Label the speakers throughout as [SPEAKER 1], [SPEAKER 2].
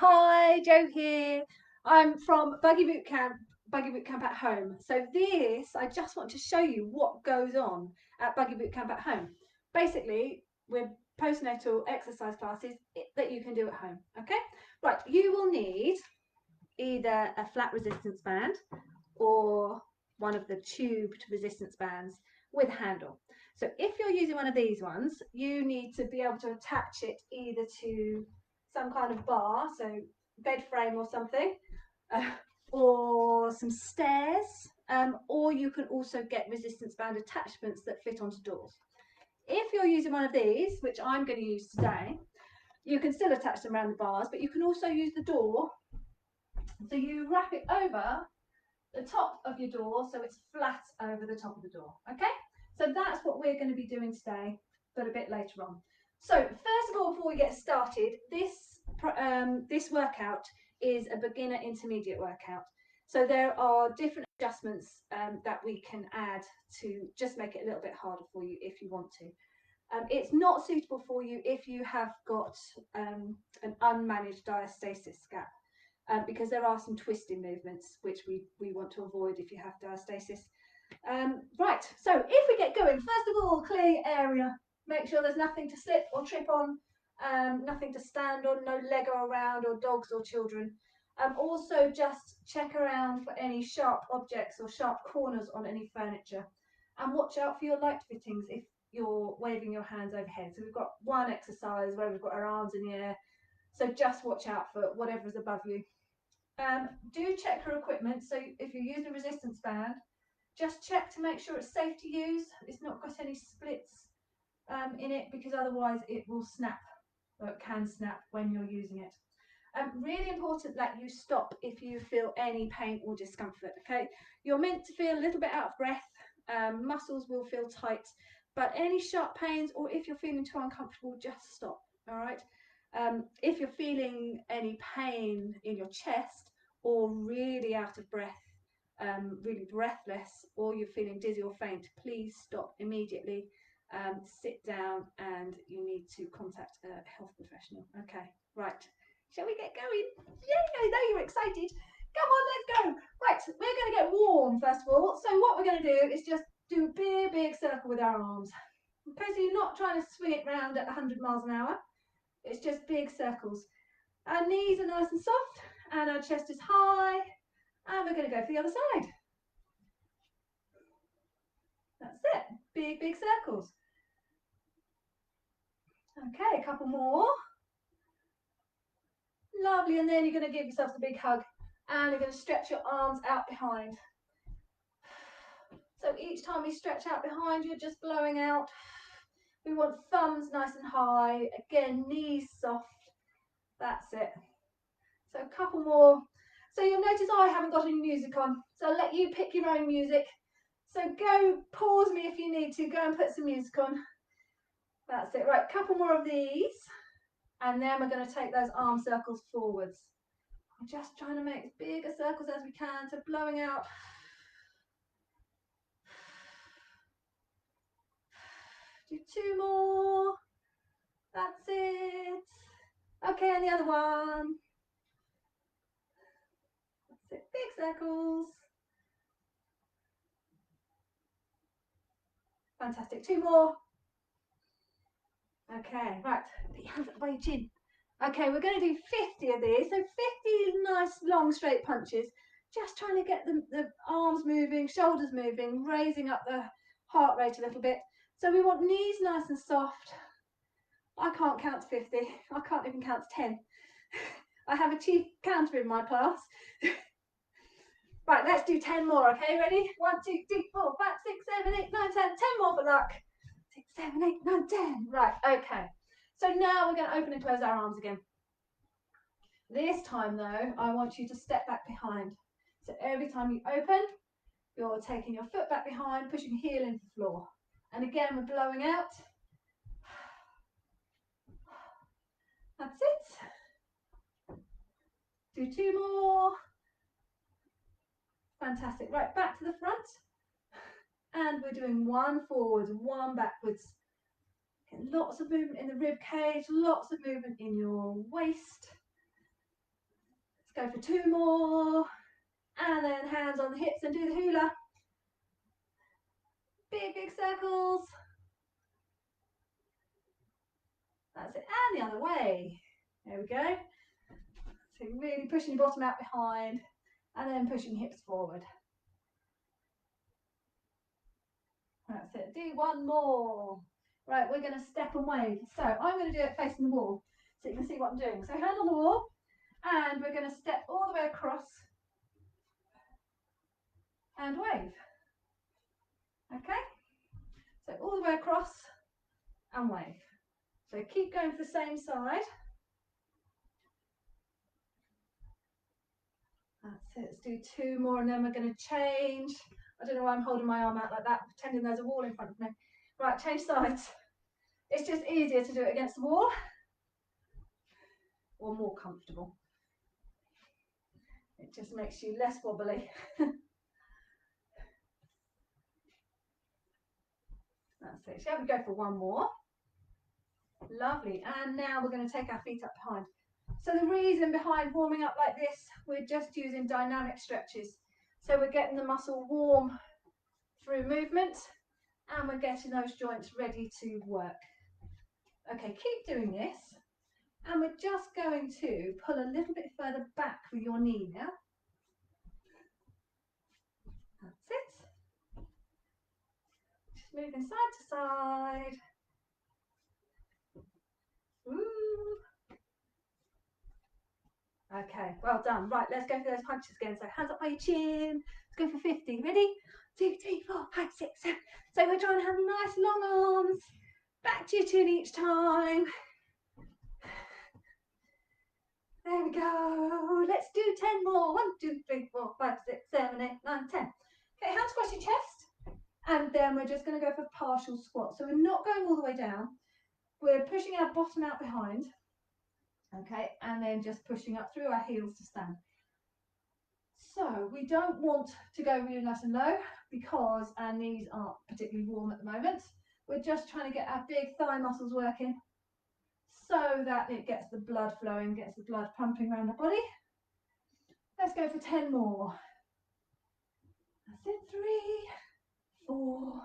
[SPEAKER 1] Hi, Joe here. I'm from Buggy Bootcamp at home. So I just want to show you what goes on at Buggy Bootcamp at home. Basically, we're postnatal exercise classes that you can do at home. Okay, right. You will need either a flat resistance band or one of the tubed resistance bands with a handle. So if you're using one of these ones, you need to be able to attach it either to some kind of bar, so bed frame or something, uh, or some stairs, or you can also get resistance band attachments that fit onto doors. If you're using one of these, which I'm going to use today, you can still attach them around the bars, but you can also use the door. So you wrap it over the top of your door so it's flat over the top of the door. Okay, so that's what we're going to be doing today, but a bit later on. So first of all, before we get started, this workout is a beginner intermediate workout. So there are different adjustments that we can add to just make it a little bit harder for you if you want to. It's not suitable for you if you have got an unmanaged diastasis gap because there are some twisting movements which we want to avoid if you have diastasis. Right, so if we get going, first of all, clear your area. Make sure there's nothing to slip or trip on, nothing to stand on, no Lego around or dogs or children. Also, just check around for any sharp objects or sharp corners on any furniture. And watch out for your light fittings if you're waving your hands overhead. So we've got one exercise where we've got our arms in the air. So just watch out for whatever's above you. Do check your equipment. So if you're using a resistance band, just check to make sure it's safe to use. It's not got any splits in it, because otherwise it will snap, or it can snap when you're using it. Really important that you stop if you feel any pain or discomfort. Okay, you're meant to feel a little bit out of breath. Muscles will feel tight, but any sharp pains or if you're feeling too uncomfortable, just stop. All right. If you're feeling any pain in your chest or really out of breath, really breathless, or you're feeling dizzy or faint, please stop immediately. Sit down and you need to contact a health professional. Okay, right. Shall we get going? Yay, I know you're excited. Come on, let's go. Right, we're going to get warm first of all. So what we're going to do is just do a big circle with our arms. Okay, so you're not trying to swing it round at 100 miles an hour. It's just big circles. Our knees are nice and soft and our chest is high. And we're going to go for the other side. That's it. Big circles. Okay, a couple more. Lovely. And then you're going to give yourself a big hug and you're going to stretch your arms out behind. So each time you stretch out behind, you're just blowing out. We want thumbs nice and high. Again, knees soft. That's it. So a couple more. So you'll notice I haven't got any music on, so I'll let you pick your own music. So go pause me if you need to. Go and put some music on. That's it. Right, couple more of these. And then we're going to take those arm circles forwards. We're just trying to make as big a circles as we can. So blowing out. Do two more. That's it. Okay, and the other one. That's it. Big circles. Fantastic. Two more. Okay, right. Put your hands up by your chin. Okay, we're going to do 50 of these. So 50 nice long straight punches. Just trying to get the arms moving, shoulders moving, raising up the heart rate a little bit. So we want knees nice and soft. I can't count to 50. I can't even count to 10. I have a chief counter in my class. Right, let's do 10 more, okay? Ready? 1, 2, 3, 4, 5, 6, 7, 8, 9, 10. 10 more for luck. 6, 7, 8, 9, 10. Right, okay. So now we're going to open and close our arms again. This time though, I want you to step back behind. So every time you open, you're taking your foot back behind, pushing your heel into the floor. And again, we're blowing out. That's it. Do two more. Fantastic. Right, back to the front. And we're doing one forwards, one backwards. Lots of movement in the rib cage, lots of movement in your waist. Let's go for 2 more. And then hands on the hips and do the hula. Big, big circles. That's it. And the other way. There we go. So really pushing your bottom out behind and then pushing hips forward. That's it. Do one more. Right, we're going to step and wave. So I'm going to do it facing the wall so you can see what I'm doing. So hand on the wall and we're going to step all the way across and wave. Okay? So all the way across and wave. So keep going for the same side. That's it. Let's do 2 more and then we're going to change. I don't know why I'm holding my arm out like that, pretending there's a wall in front of me. Right, change sides. It's just easier to do it against the wall or more comfortable. It just makes you less wobbly. That's it. Shall we go for one more? Lovely. And now we're going to take our feet up behind. So the reason behind warming up like this, we're just using dynamic stretches. So we're getting the muscle warm through movement and we're getting those joints ready to work. Okay, keep doing this. And we're just going to pull a little bit further back with your knee now. That's it. Just moving side to side. Ooh. Okay, well done. Right, let's go for those punches again. So hands up by your chin. Let's go for 50. Ready? 2, 3, 4, 5, 6, 7. So we're trying to have nice long arms. Back to your chin each time. There we go. Let's do 10 more. 1, 2, 3, 4, 5, 6, 7, 8, 9, 10. Okay, hands across your chest. And then we're just going to go for partial squat. So we're not going all the way down. We're pushing our bottom out behind. Okay, and then just pushing up through our heels to stand. So we don't want to go really nice and low because our knees aren't particularly warm at the moment. We're just trying to get our big thigh muscles working so that it gets the blood flowing, gets the blood pumping around the body. Let's go for 10 more. That's it. 3, 4,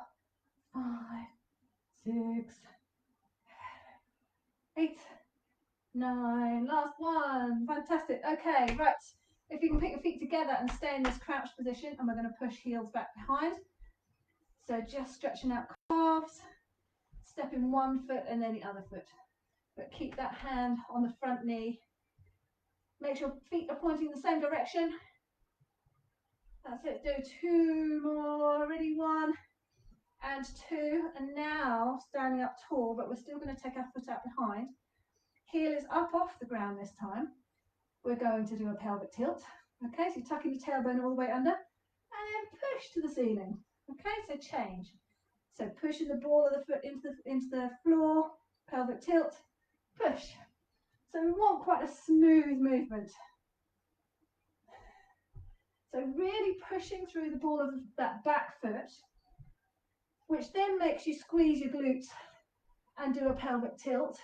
[SPEAKER 1] 5, 6, 8, 9. Last one. Fantastic. Okay, right. If you can put your feet together and stay in this crouched position, and we're going to push heels back behind. So just stretching out calves, stepping one foot and then the other foot. But keep that hand on the front knee. Make sure feet are pointing the same direction. That's it. Do 2 more. Ready? 1 and 2. And now standing up tall, but we're still going to take our foot out behind. Heel is up off the ground this time. We're going to do a pelvic tilt. Okay, so you're tucking your tailbone all the way under and then push to the ceiling. Okay, so change. So pushing the ball of the foot into the floor, pelvic tilt, push. So we want quite a smooth movement. So really pushing through the ball of that back foot, which then makes you squeeze your glutes and do a pelvic tilt.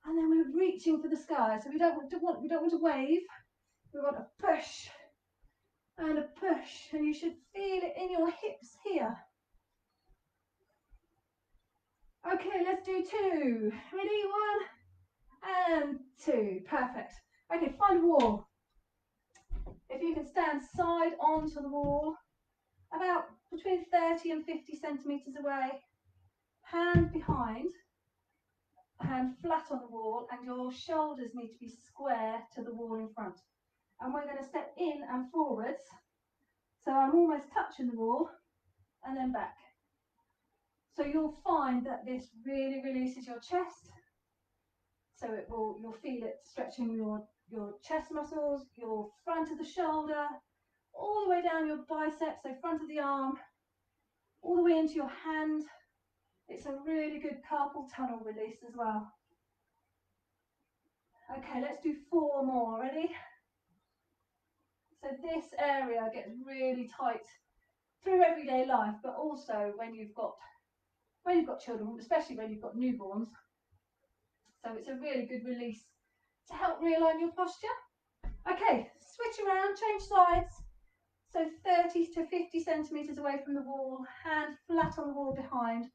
[SPEAKER 1] And then we're reaching for the sky. So we don't want to wave. We want to push and a push, and you should feel it in your hips here. Okay, let's do 2. Ready? 1 and 2. Perfect. Okay, find a wall. If you can stand side onto the wall, about between 30 and 50 centimetres away, hand behind, hand flat on the wall, and your shoulders need to be square to the wall in front. And we're going to step in and forwards. So I'm almost touching the wall and then back. So you'll find that this really releases your chest. So you'll feel it stretching your chest muscles, your front of the shoulder, all the way down your biceps, so front of the arm, all the way into your hand. It's a really good carpal tunnel release as well. Okay, let's do 4 more. Ready? So this area gets really tight through everyday life, but also when you've got children, especially when you've got newborns. So it's a really good release to help realign your posture. Okay, switch around, change sides. So 30 to 50 centimetres away from the wall, hand flat on the wall behind,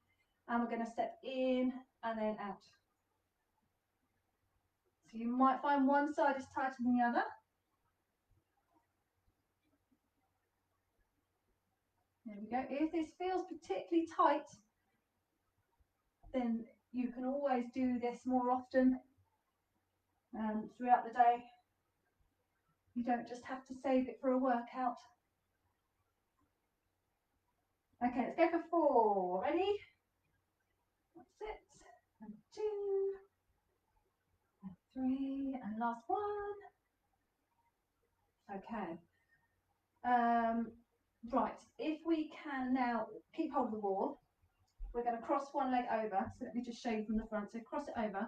[SPEAKER 1] and we're going to step in and then out. So you might find one side is tighter than the other. There we go. If this feels particularly tight, then you can always do this more often throughout the day. You don't just have to save it for a workout. Okay, let's go for 4. Ready? That's it. And 2, and 3, and last one. Okay. Right, if we can now keep hold of the wall, we're going to cross one leg over. So let me just show you from the front. So cross it over,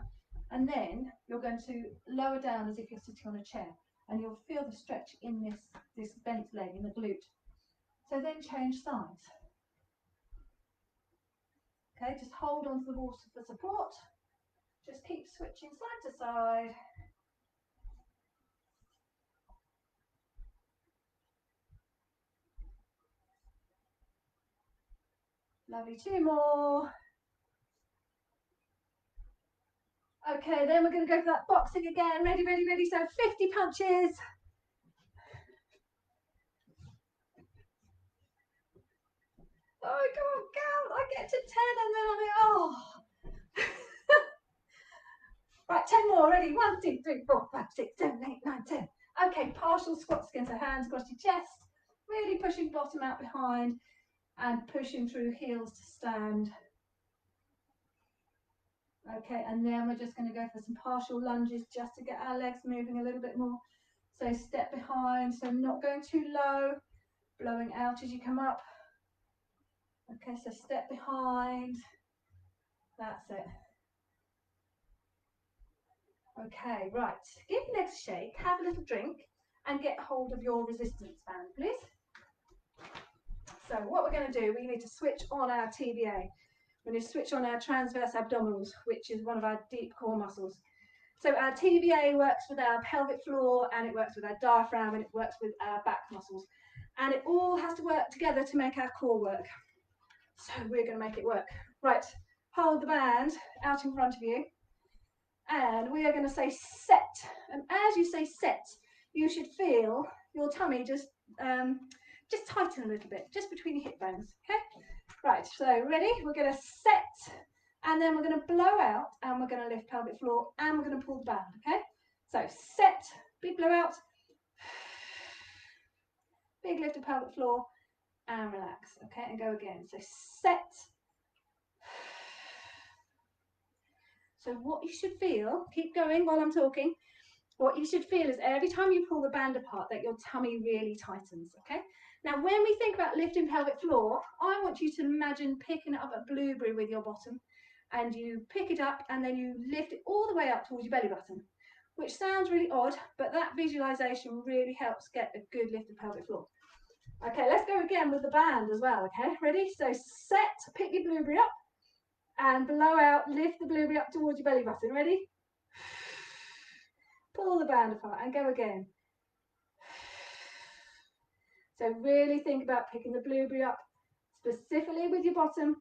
[SPEAKER 1] and then you're going to lower down as if you're sitting on a chair, and you'll feel the stretch in this bent leg, in the glute. So then change sides. Okay, just hold on to the wall for support. Just keep switching side to side. Lovely, 2 more. Okay, then we're going to go for that boxing again. Ready, ready, ready. So 50 punches. Oh, I can't count. I get to 10 and then I'm like, oh. Right, 10 more. Ready? 1, 2, 3, 4, 5, 6, 7, 8, 9, 10. Okay, partial squats again. So hands across your chest. Really pushing bottom out behind and pushing through heels to stand. Okay, and then we're just going to go for some partial lunges just to get our legs moving a little bit more. So step behind, so not going too low, blowing out as you come up. Okay, so step behind. That's it. Okay, right. Give your legs a shake, have a little drink, and get hold of your resistance band, please. So what we're going to do, we need to switch on our TBA. We're going to switch on our transverse abdominals, which is one of our deep core muscles. So our TBA works with our pelvic floor, and it works with our diaphragm, and it works with our back muscles. And it all has to work together to make our core work. So we're going to make it work. Right, hold the band out in front of you. And we are going to say set. And as you say set, you should feel your tummy just tighten a little bit, just between your hip bones. Okay? Right, so ready? We're going to set, and then we're going to blow out, and we're going to lift pelvic floor, and we're going to pull the band. Okay? So set, big blow out, big lift of pelvic floor, and relax. Okay? And go again. So set. So what you should feel, keep going while I'm talking. What you should feel is every time you pull the band apart that your tummy really tightens, okay? Now, when we think about lifting pelvic floor, I want you to imagine picking up a blueberry with your bottom, and you pick it up and then you lift it all the way up towards your belly button, which sounds really odd, but that visualization really helps get a good lift of pelvic floor. Okay, let's go again with the band as well, okay? Ready? So set, pick your blueberry up, and blow out, lift the blueberry up towards your belly button. Ready? Pull the band apart and go again. So really think about picking the blueberry up specifically with your bottom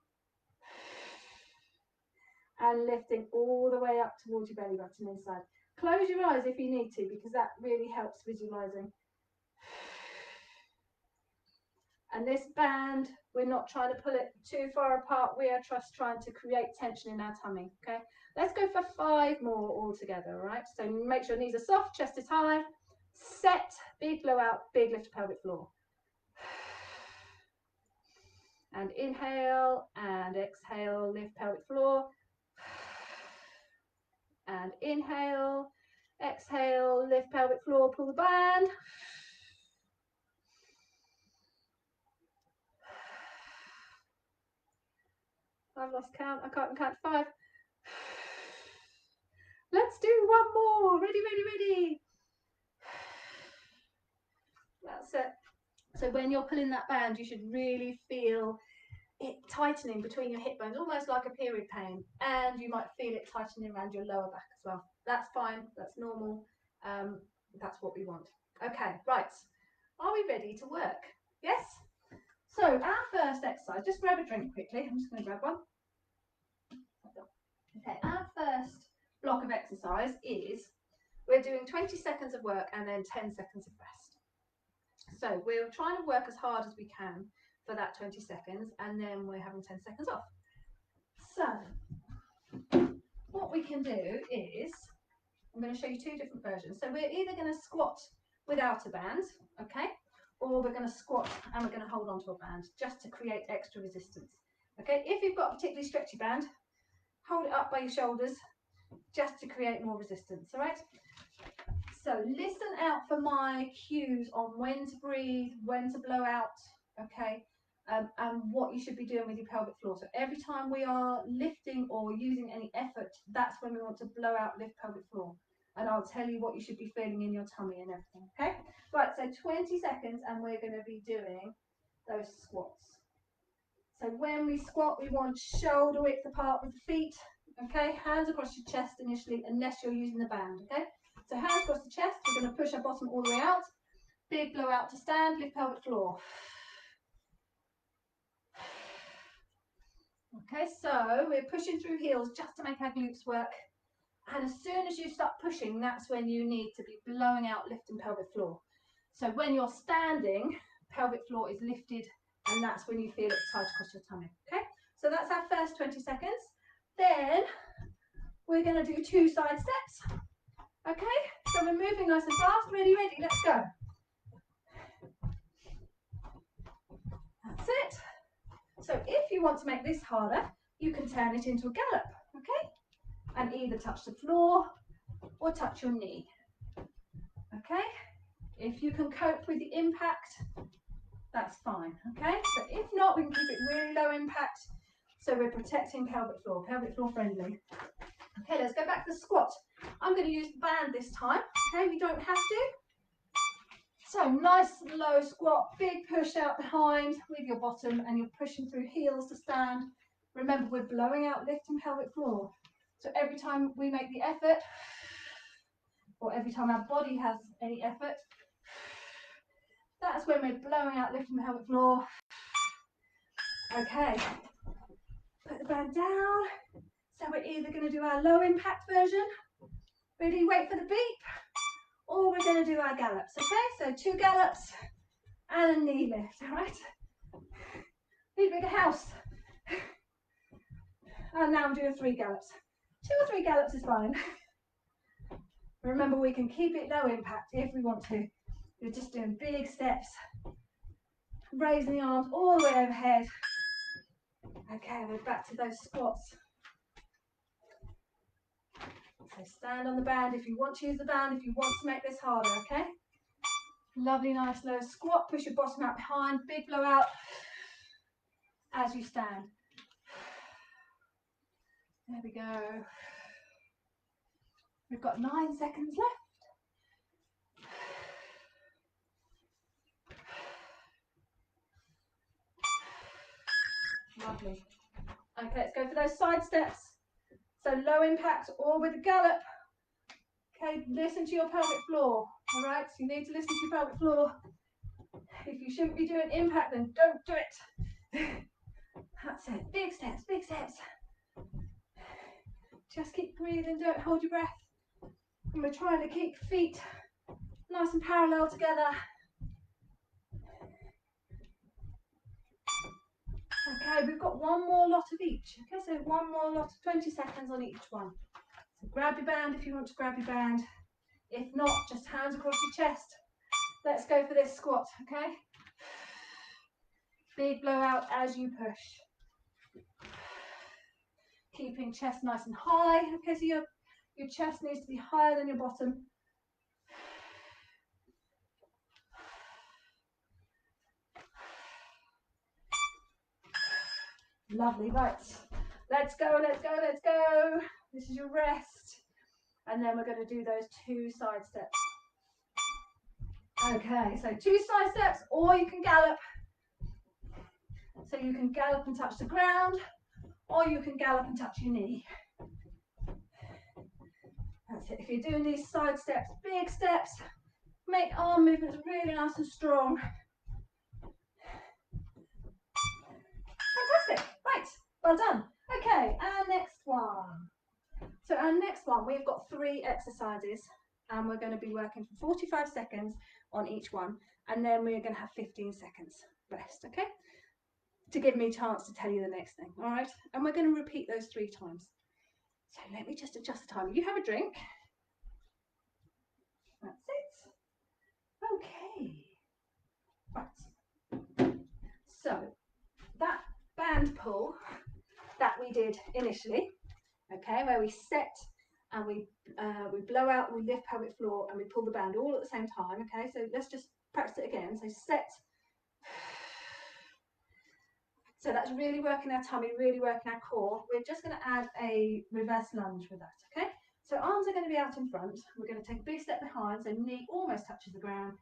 [SPEAKER 1] and lifting all the way up towards your belly button inside. Close your eyes if you need to, because that really helps visualizing. And this band, we're not trying to pull it too far apart. We are just trying to create tension in our tummy, okay? Let's go for 5 more all together, all right? So make sure knees are soft, chest is high. Set, big blow out, big lift to pelvic floor. And inhale and exhale, lift pelvic floor. And inhale, exhale, lift pelvic floor, pull the band. I've lost count, I can't count 5. Let's do 1 more. Ready, ready, ready. That's it. So when you're pulling that band, you should really feel it tightening between your hip bones, almost like a period pain. And you might feel it tightening around your lower back as well. That's fine, that's normal. That's what we want. Okay, right. Are we ready to work? Yes? So our first exercise, just grab a drink quickly. I'm just going to grab one. Okay, our first block of exercise is we're doing 20 seconds of work and then 10 seconds of rest. So we're trying to work as hard as we can for that 20 seconds and then we're having 10 seconds off. So what we can do is, I'm going to show you two different versions. So we're either going to squat without a band, okay, or we're going to squat and we're going to hold on to a band just to create extra resistance. Okay, if you've got a particularly stretchy band, hold it up by your shoulders just to create more resistance, all right? So listen out for my cues on when to breathe, when to blow out, okay, and what you should be doing with your pelvic floor. So every time we are lifting or using any effort, that's when we want to blow out, lift pelvic floor. And I'll tell you what you should be feeling in your tummy and everything, okay? Right, so 20 seconds and we're going to be doing those squats. So when we squat, we want shoulder width apart with the feet, okay? Hands across your chest initially, unless you're using the band, okay? So hands across the chest, we're going to push our bottom all the way out. Big blow out to stand, lift pelvic floor. Okay, so we're pushing through heels just to make our glutes work. And as soon as you start pushing, that's when you need to be blowing out, lifting pelvic floor. So when you're standing, pelvic floor is lifted, and that's when you feel it tight across your tummy, okay? So that's our first 20 seconds. Then we're going to do 2 side steps, okay? So we're moving nice and fast. Ready, let's go. That's it. So if you want to make this harder, you can turn it into a gallop, okay? And either touch the floor or touch your knee, okay? If you can cope with the impact, that's fine, okay? But if not, we can keep it really low impact, so we're protecting pelvic floor friendly. Okay, let's go back to the squat. I'm going to use the band this time, okay? You don't have to. So nice low squat, big push out behind with your bottom, and you're pushing through heels to stand. Remember, we're blowing out, lifting pelvic floor. So every time we make the effort, or every time our body has any effort, that's when we're blowing out, lifting the pelvic floor. Okay, put the band down. So we're either going to do our low impact version, ready, wait for the beep, or we're going to do our gallops, okay? So 2 gallops and a knee lift, all right? Need a bigger house. And now I'm doing 3 gallops. 2 or 3 gallops is fine. Remember, we can keep it low impact if we want to. You're just doing big steps, raising the arms all the way overhead. Okay, we're back to those squats. So stand on the band if you want to use the band, if you want to make this harder, okay? Lovely, nice low squat. Push your bottom out behind, big blow out as you stand. There we go. We've got 9 seconds left. Lovely. Okay, let's go for those side steps. So low impact or with a gallop. Okay, listen to your pelvic floor. All right, so you need to listen to your pelvic floor. If you shouldn't be doing impact, then don't do it. That's it. Big steps, big steps. Just keep breathing, don't hold your breath. And we're trying to keep feet nice and parallel together. Okay, we've got 1 more lot of each. Okay, so 1 more lot of 20 seconds on each one. So grab your band if you want to grab your band. If not, just hands across your chest. Let's go for this squat, okay? Big blow out as you push. Keeping chest nice and high. Okay, so your chest needs to be higher than your bottom. Lovely, right. Let's go, let's go, let's go. This is your rest. And then we're going to do those 2 side steps. Okay, so 2 side steps, or you can gallop. So you can gallop and touch the ground, or you can gallop and touch your knee. That's it. If you're doing these side steps, big steps, Make arm movements really nice and strong. Fantastic. Right, well done. Okay, our next one. So our next one, we've got 3 exercises and we're going to be working for 45 seconds on each one, and then we're going to have 15 seconds rest, okay? To give me a chance to tell you the next thing, all right? And we're going to repeat those 3 times. So let me just adjust the time. You have a drink. That's it. Okay. Right. So that band pull that we did initially, okay, where we set and we blow out, we lift pelvic floor and we pull the band all at the same time, okay? So let's just practice it again. So set. So that's really working our tummy, really working our core. We're just going to add a reverse lunge with that, okay? So arms are going to be out in front. We're going to take a big step behind, so knee almost touches the ground.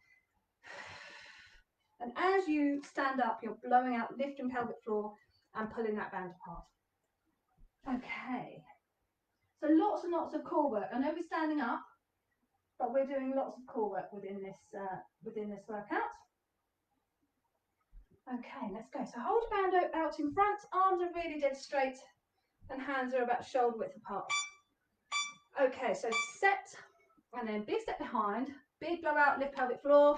[SPEAKER 1] And as you stand up, you're blowing out, lifting pelvic floor and pulling that band apart. Okay. So lots and lots of core work. I know we're standing up, but we're doing lots of core work within this workout. Okay, let's go. So hold your band out in front, arms are really dead straight, and hands are about shoulder width apart. Okay, so set, and then big step behind, big blow out, lift pelvic floor,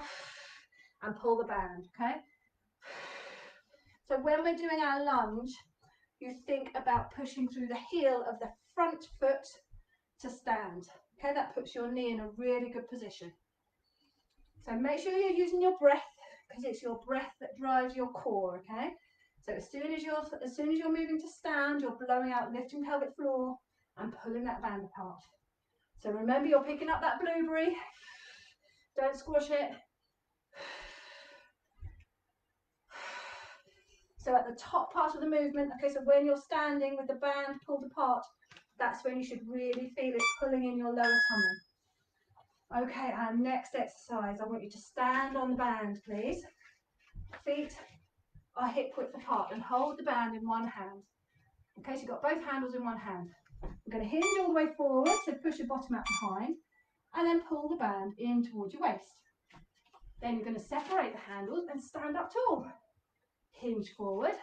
[SPEAKER 1] and pull the band, okay? So when we're doing our lunge, you think about pushing through the heel of the front foot to stand, okay? That puts your knee in a really good position. So make sure you're using your breath, because it's your breath that drives your core, okay? So as soon as you're moving to stand, you're blowing out, lifting pelvic floor and pulling that band apart. So remember, you're picking up that blueberry. Don't squash it. So at the top part of the movement, okay, so when you're standing with the band pulled apart, that's when you should really feel it pulling in your lower tummy. Okay, our next exercise, I want you to stand on the band, please. Feet are hip width apart and hold the band in one hand. Okay, so you've got both handles in one hand. We're going to hinge all the way forward, so push your bottom out behind, and then pull the band in towards your waist. Then you're going to separate the handles and stand up tall. Hinge forward,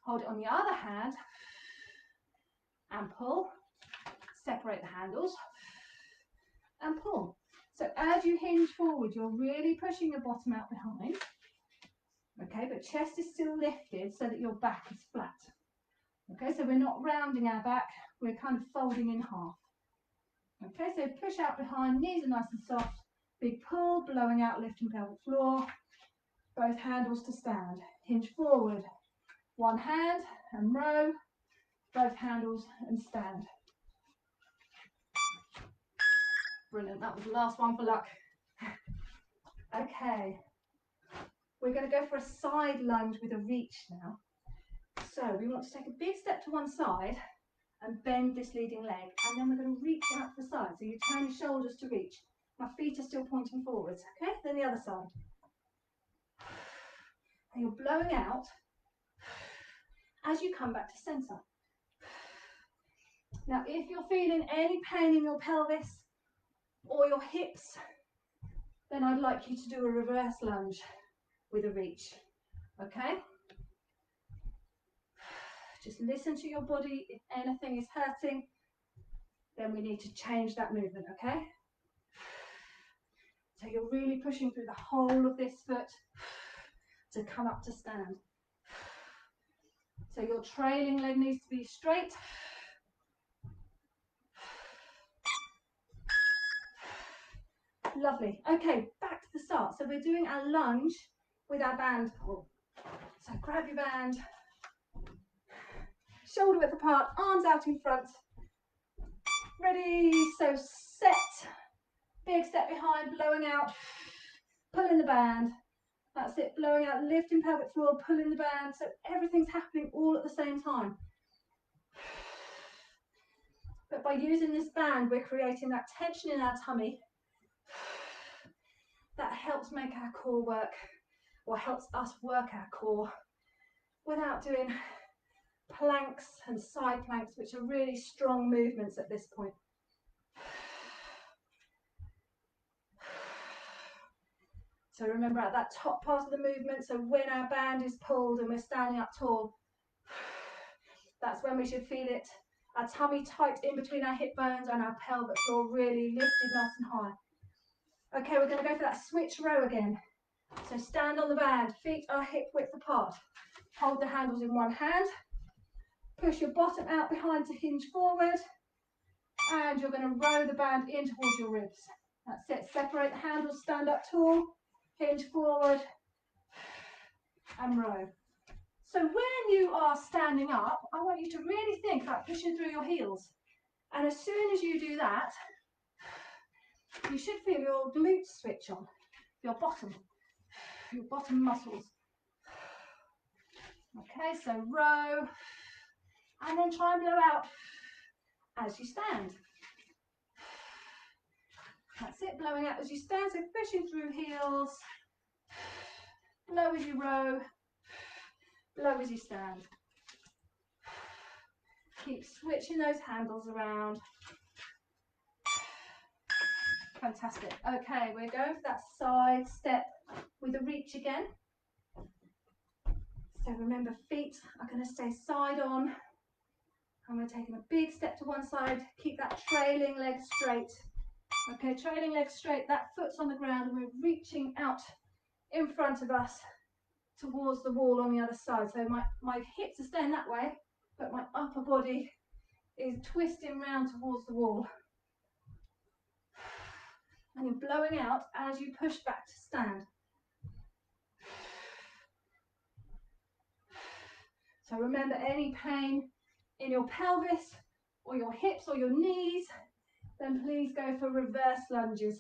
[SPEAKER 1] hold it on the other hand, and pull. Separate the handles, and pull. So as you hinge forward, you're really pushing your bottom out behind. Okay, but chest is still lifted so that your back is flat. Okay, so we're not rounding our back, we're kind of folding in half. Okay, so push out behind, knees are nice and soft, big pull, blowing out, lifting pelvic floor, both handles to stand. Hinge forward, one hand and row, both handles and stand. Brilliant, that was the last one for luck. Okay, we're going to go for a side lunge with a reach now. So we want to take a big step to one side and bend this leading leg, and then we're going to reach out to the side. So you turn your shoulders to reach. My feet are still pointing forwards, okay? Then the other side. And you're blowing out as you come back to centre. Now, if you're feeling any pain in your pelvis or your hips, then I'd like you to do a reverse lunge with a reach, okay? Just listen to your body. If anything is hurting, then we need to change that movement, okay? So you're really pushing through the whole of this foot to come up to stand. So your trailing leg needs to be straight. Lovely. Okay, back to the start. So we're doing our lunge with our band pull. So grab your band, shoulder width apart, arms out in front. Ready, so set. Big step behind, blowing out, pulling the band. That's it, blowing out, lifting pelvic floor, pulling the band. So everything's happening all at the same time. But by using this band, we're creating that tension in our tummy that helps make our core work, or helps us work our core without doing planks and side planks, which are really strong movements at this point. So remember at that top part of the movement, so when our band is pulled and we're standing up tall, that's when we should feel it. Our tummy tight in between our hip bones and our pelvic floor really lifted nice and high. Okay, we're going to go for that switch row again. So stand on the band, feet are hip width apart. Hold the handles in one hand. Push your bottom out behind to hinge forward. And you're going to row the band in towards your ribs. That's it. Separate the handles, stand up tall, hinge forward, and row. So when you are standing up, I want you to really think about pushing through your heels. And as soon as you do that, you should feel your glutes switch on, your bottom muscles. Okay, so row, and then try and blow out as you stand. That's it, blowing out as you stand, so pushing through heels, blow as you row, blow as you stand. Keep switching those handles around. Fantastic. Okay, we're going for that side step with a reach again. So remember, feet are going to stay side on. And we're taking a big step to one side. Keep that trailing leg straight. Okay, trailing leg straight, that foot's on the ground, and we're reaching out in front of us towards the wall on the other side. So my hips are staying that way, but my upper body is twisting round towards the wall. And you're blowing out as you push back to stand. So remember, any pain in your pelvis or your hips or your knees, then please go for reverse lunges.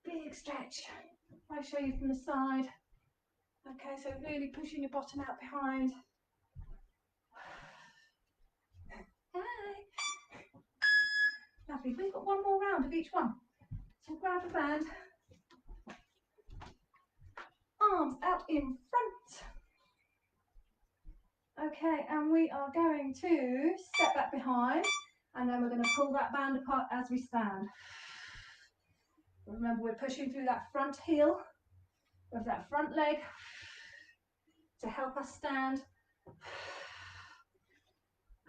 [SPEAKER 1] Big stretch. I'll show you from the side. Okay, so really pushing your bottom out behind. Hi. Lovely. We've got one more round of each one. So grab the band. Arms out in front. Okay, and we are going to step back behind, and then we're going to pull that band apart as we stand. Remember, we're pushing through that front heel with that front leg to help us stand.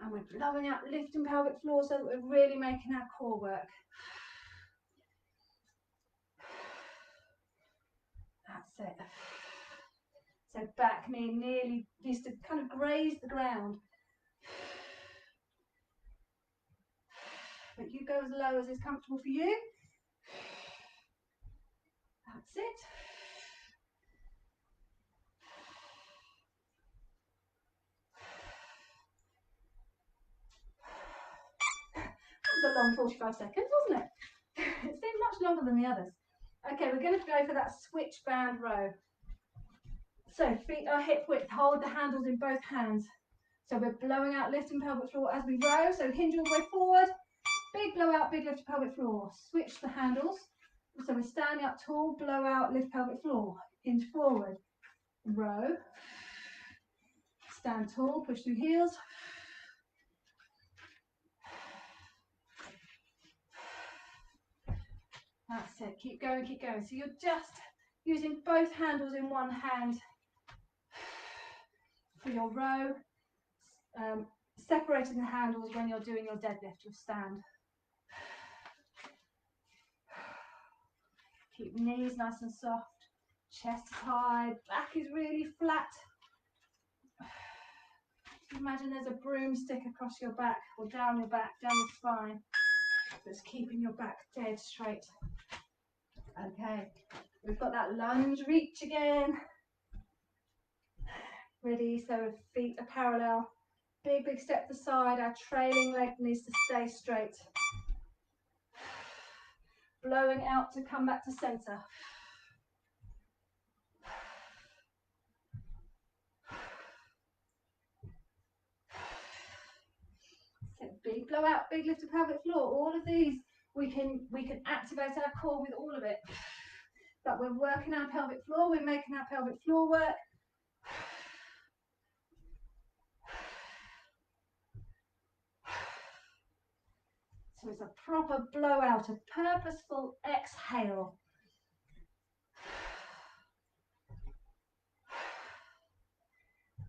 [SPEAKER 1] And we're blowing out, lifting pelvic floor so that we're really making our core work. That's it. So back knee nearly needs to kind of graze the ground. But you go as low as is comfortable for you. That's it. That was a long 45 seconds, wasn't it? It seemed much longer than the others. Okay, we're going to go for that switch band row. So feet are hip width, hold the handles in both hands. So we're blowing out, lifting pelvic floor as we row. So hinge all the way forward. Big blow out, big lift to pelvic floor. Switch the handles. So we're standing up tall, blow out, lift pelvic floor. Hinge forward. Row. Stand tall, push through heels. That's it. Keep going, keep going. So you're just using both handles in one hand for your row. Separating the handles when you're doing your deadlift, your stand. Keep knees nice and soft, chest is high, back is really flat. Imagine there's a broomstick across your back or down your back, down your spine, that's keeping your back dead straight. Okay, we've got that lunge reach again. Ready, so feet are parallel. Big, big step to the side. Our trailing leg needs to stay straight. Blowing out to come back to center. So big blow out, big lift to pelvic floor. All of these, we can activate our core with all of it. But we're working our pelvic floor, we're making our pelvic floor work. So it's a proper blowout, a purposeful exhale.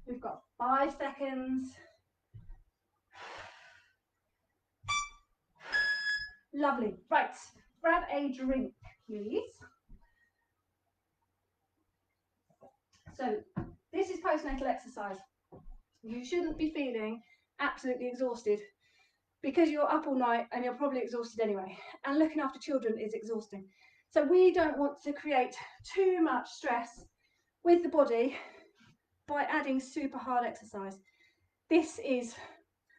[SPEAKER 1] We've got 5 seconds. Lovely. Right, grab a drink, please. So this is postnatal exercise. You shouldn't be feeling absolutely exhausted because you're up all night and you're probably exhausted anyway. And looking after children is exhausting. So we don't want to create too much stress with the body by adding super hard exercise. This is,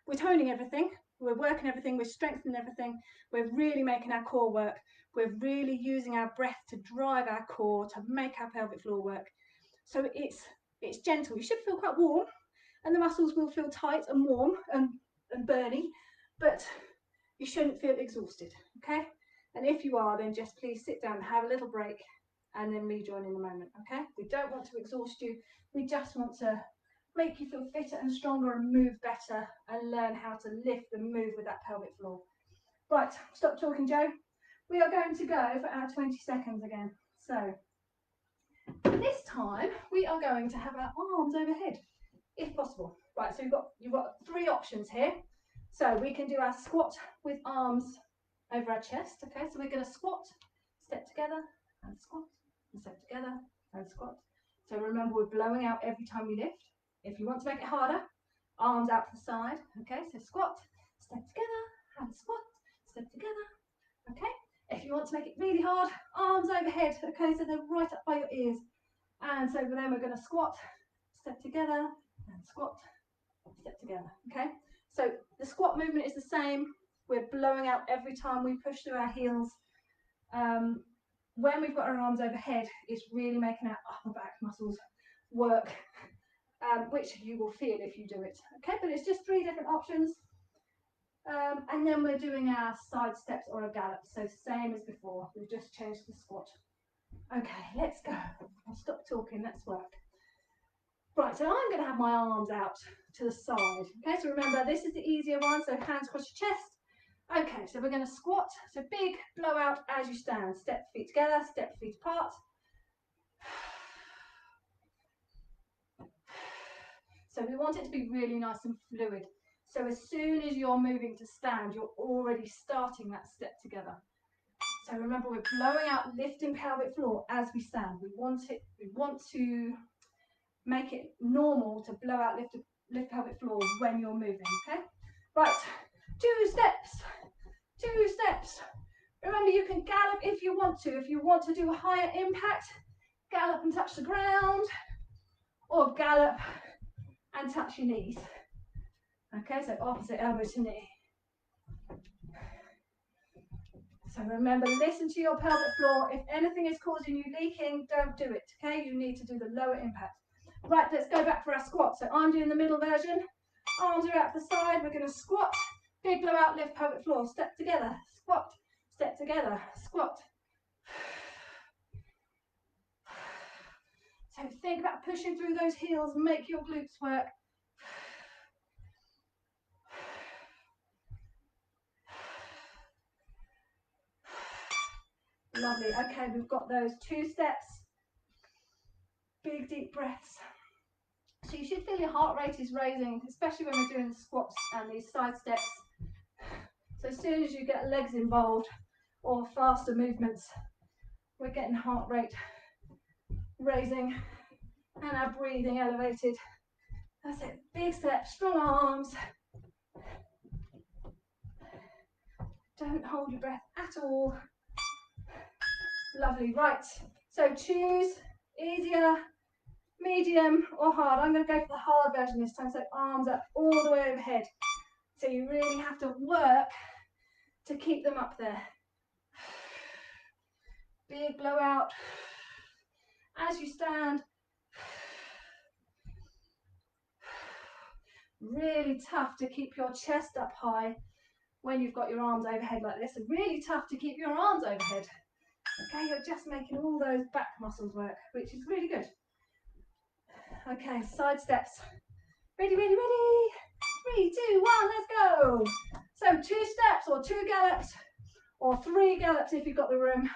[SPEAKER 1] we're toning everything, we're working everything, we're strengthening everything, we're really making our core work, we're really using our breath to drive our core, to make our pelvic floor work. So it's gentle. You should feel quite warm and the muscles will feel tight and warm and burny, but you shouldn't feel exhausted, okay? And if you are, then just please sit down and have a little break and then rejoin in a moment, okay? We don't want to exhaust you, we just want to make you feel fitter and stronger and move better and learn how to lift and move with that pelvic floor. Right, stop talking, Joe. We are going to go for our 20 seconds again. So this time we are going to have our arms overhead, if possible. Right, so you've got 3 options here. So we can do our squat with arms over our chest, okay? So we're going to squat, step together, and squat, and step together, and squat. So remember, we're blowing out every time we lift. If you want to make it harder, arms out to the side, okay? So squat, step together, and squat, step together, okay? If you want to make it really hard, arms overhead, okay? So they're right up by your ears. And so then we're going to squat, step together, and squat, step together, okay? So the squat movement is the same. We're blowing out every time we push through our heels. When we've got our arms overhead, it's really making our upper back muscles work, which you will feel if you do it, okay? But it's just 3 different options. And then we're doing our side steps or a gallop. So same as before, we've just changed the squat. Okay, let's go. I'll stop talking, let's work. Right, so I'm going to have my arms out to the side. Okay, so remember, this is the easier one, so hands across your chest. Okay, so we're going to squat, so big blowout as you stand. Step the feet together, step the feet apart. So we want it to be really nice and fluid. So as soon as you're moving to stand, you're already starting that step together. So remember, we're blowing out, lifting pelvic floor as we stand. We want to make it normal to blow out, lift pelvic floor when you're moving, okay? Right, 2 steps, 2 steps. Remember, you can gallop if you want to. If you want to do a higher impact, gallop and touch the ground, or gallop and touch your knees. Okay, so opposite elbow to knee. So remember, listen to your pelvic floor. If anything is causing you leaking, don't do it, okay? You need to do the lower impact. Right, let's go back for our squat. So I'm doing the middle version. Arms are out to the side. We're going to squat, big blow out, lift pelvic floor. Step together, squat, step together, squat. So think about pushing through those heels, make your glutes work. Lovely. Okay, we've got those 2 steps. Big deep breaths. So you should feel your heart rate is raising, especially when we're doing the squats and these side steps. So as soon as you get legs involved or faster movements, we're getting heart rate raising and our breathing elevated. That's it. Big step, strong arms. Don't hold your breath at all. Lovely. Right. So choose easier, medium or hard. I'm going to go for the hard version this time, so arms up all the way overhead. So you really have to work to keep them up there. Big blowout as you stand. Really tough to keep your chest up high when you've got your arms overhead like this, and really tough to keep your arms overhead. Okay, you're just making all those back muscles work, which is really good. Okay, side steps. Ready, ready, ready. 3, 2, 1, let's go. So 2 steps or 2 gallops or 3 gallops if you've got the room.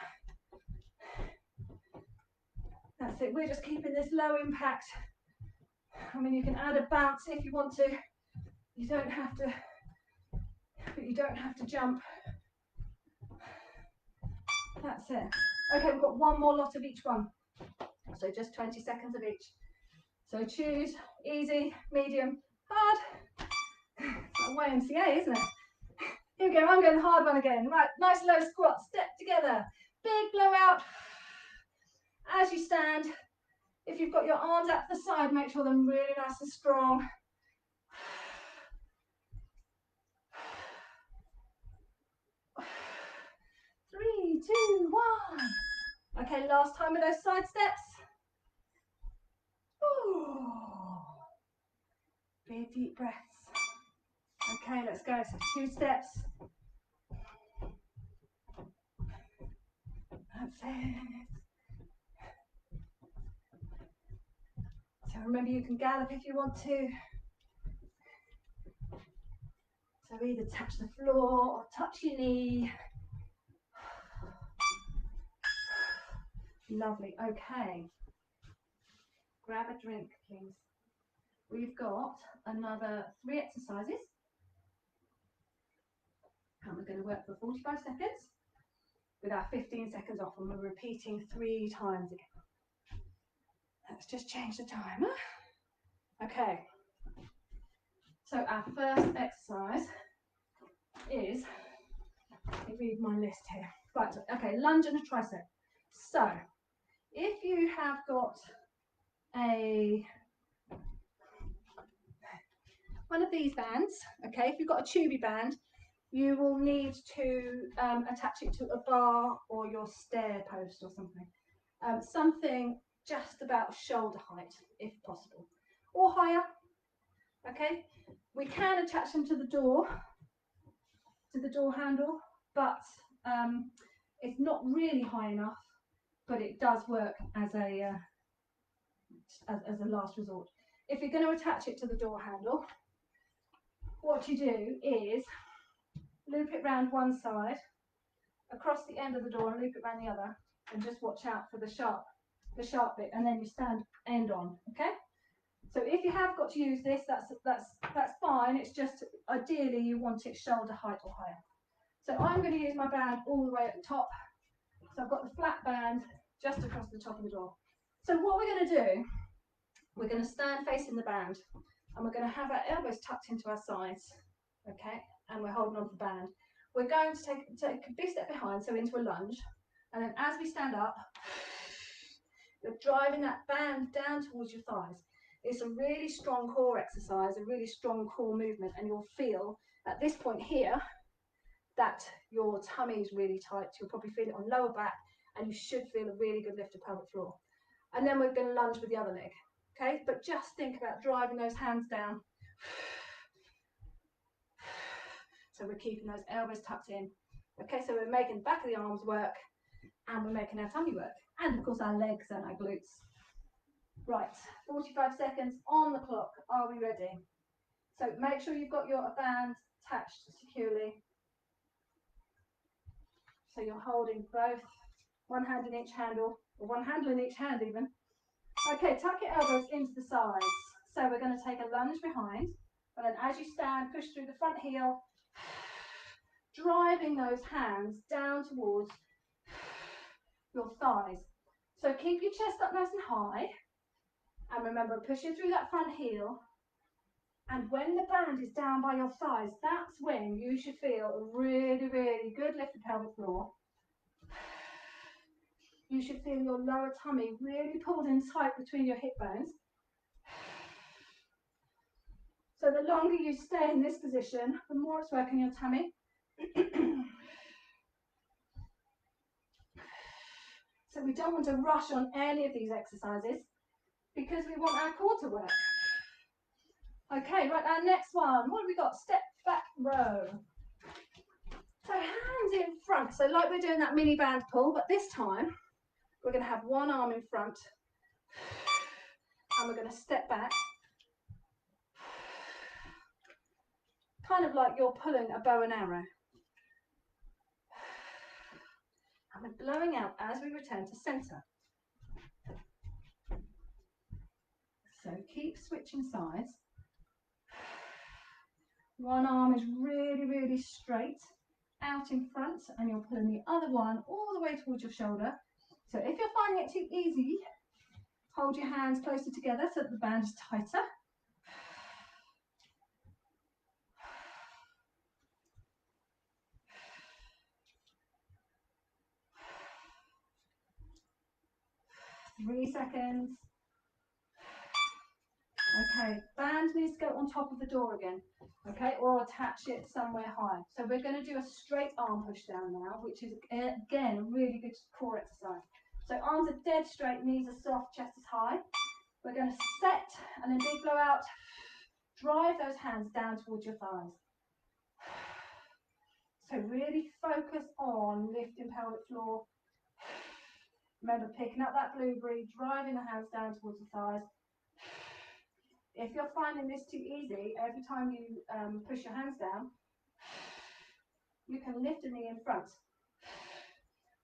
[SPEAKER 1] That's it. We're just keeping this low impact. I mean, you can add a bounce if you want to. You don't have to, but you don't have to jump. That's it. Okay, we've got one more lot of each one. So just 20 seconds of each. So choose easy, medium, hard. It's like YMCA, isn't it? Here we go, I'm going the hard one again. Right, nice low squat, step together. Big blowout. As you stand, if you've got your arms out to the side, make sure they're really nice and strong. 3, 2, 1. Okay, last time with those side steps. Ooh. Big deep breaths. Okay, let's go. So 2 steps. That's it. So remember, you can gallop if you want to. So either touch the floor or touch your knee. Lovely. Okay. Grab a drink, please. We've got another 3 exercises. And we're going to work for 45 seconds with our 15 seconds off, and we're repeating 3 times again. Let's just change the timer. Okay. So our first exercise is, let me read my list here. Right, okay, lunge and a tricep. So if you have got one of these bands, okay, if you've got a tubey band, you will need to attach it to a bar or your stair post or something. Something just about shoulder height, if possible, or higher, okay? We can attach them to the door handle, but it's not really high enough, but it does work as a last resort. If you're going to attach it to the door handle, what you do is loop it round one side, across the end of the door, and loop it round the other, and just watch out for the sharp bit, and then you stand end on, okay? So if you have got to use this, that's fine. It's just ideally you want it shoulder height or higher. So I'm going to use my band all the way at the top. So I've got the flat band just across the top of the door. So what we're going to do, we're going to stand facing the band, and we're going to have our elbows tucked into our sides, okay? And we're holding on to the band. We're going to take a big step behind, so into a lunge, and then as we stand up, you're driving that band down towards your thighs. It's a really strong core exercise, a really strong core movement, and you'll feel at this point here that your tummy is really tight. You'll probably feel it on lower back, and you should feel a really good lift of pelvic floor. And then we're going to lunge with the other leg, okay? But just think about driving those hands down. So we're keeping those elbows tucked in. Okay, so we're making the back of the arms work, and we're making our tummy work, and of course our legs and our glutes. Right, 45 seconds on the clock. Are we ready? So make sure you've got your band attached securely. So you're holding both, one hand in each handle, or one handle in each hand even. Okay, tuck your elbows into the sides. So we're going to take a lunge behind, and then as you stand, push through the front heel, driving those hands down towards your thighs. So keep your chest up nice and high, and remember, pushing through that front heel. And when the band is down by your thighs, that's when you should feel a really, really good lift of pelvic floor. You should feel your lower tummy really pulled in tight between your hip bones. So the longer you stay in this position, the more it's working your tummy. So we don't want to rush on any of these exercises because we want our core to work. Okay, right, our next one. What have we got? Step back row. So hands in front. So like we're doing that mini band pull, but this time we're going to have one arm in front, and we're going to step back. Kind of like you're pulling a bow and arrow. And we're blowing out as we return to center. So keep switching sides. One arm is really, really straight out in front, and you're pulling the other one all the way towards your shoulder. So if you're finding it too easy, hold your hands closer together so that the band is tighter. Three seconds. Okay, band needs to go on top of the door again, okay, or attach it somewhere high. So we're going to do a straight arm push down now, which is, again, a really good core exercise. So arms are dead straight, knees are soft, chest is high. We're going to set and then big blow out. Drive those hands down towards your thighs. So really focus on lifting pelvic floor. Remember, picking up that blueberry, driving the hands down towards the thighs. If you're finding this too easy, every time you push your hands down, you can lift a knee in front.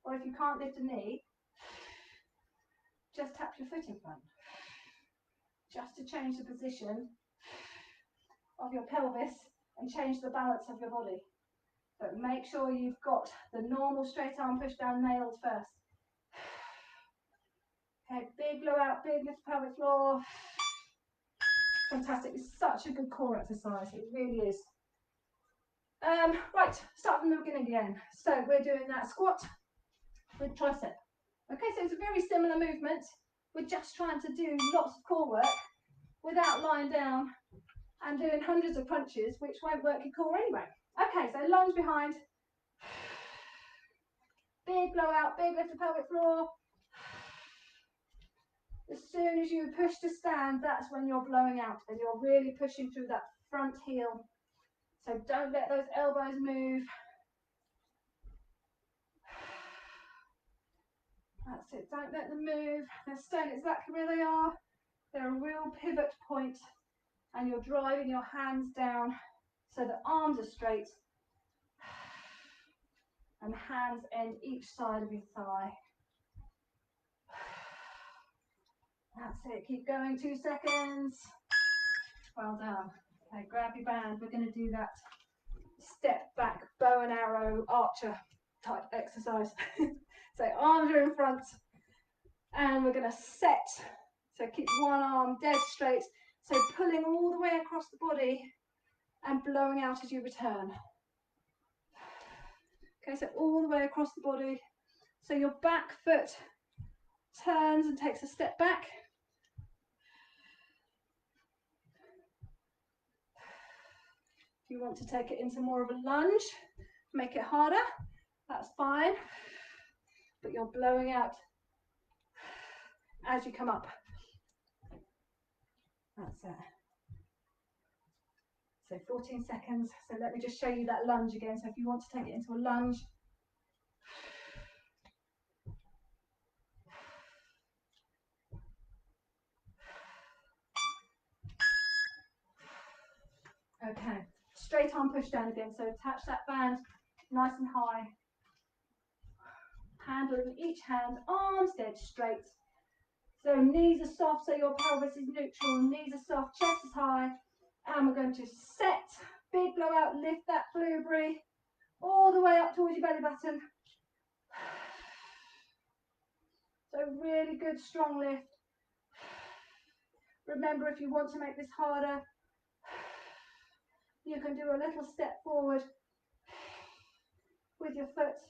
[SPEAKER 1] Or if you can't lift a knee, just tap your foot in front. Just to change the position of your pelvis and change the balance of your body. But make sure you've got the normal straight arm push down nailed first. Okay, big blow out, big lift pelvic floor. Fantastic, it's such a good core exercise, it really is. Right, start from the beginning again. So we're doing that squat with tricep. Okay, so it's a very similar movement. We're just trying to do lots of core work without lying down and doing hundreds of punches, which won't work your core anyway. Okay, so lunge behind. Big blow out, big lift of pelvic floor. As soon as you push to stand, that's when you're blowing out and you're really pushing through that front heel. So don't let those elbows move. That's it, don't let them move. They're staying exactly where they are. They're a real pivot point, and you're driving your hands down so the arms are straight and hands end each side of your thigh. That's it, keep going, 2 seconds. Well done. Okay, grab your band. We're going to do that step back bow and arrow archer type exercise. So arms are in front and we're going to set. So keep one arm dead straight. So pulling all the way across the body and blowing out as you return. Okay, so all the way across the body. So your back foot turns and takes a step back. If you want to take it into more of a lunge, make it harder, that's fine. But you're blowing out as you come up. That's it. So 14 seconds. So let me just show you that lunge again. So if you want to take it into a lunge, okay, straight arm push down again. So attach that band nice and high. Handle in each hand, arms dead straight. So knees are soft, so your pelvis is neutral, knees are soft, chest is high. And we're going to set, big blow out, lift that blueberry all the way up towards your belly button. So really good strong lift. Remember, if you want to make this harder, you can do a little step forward with your foot,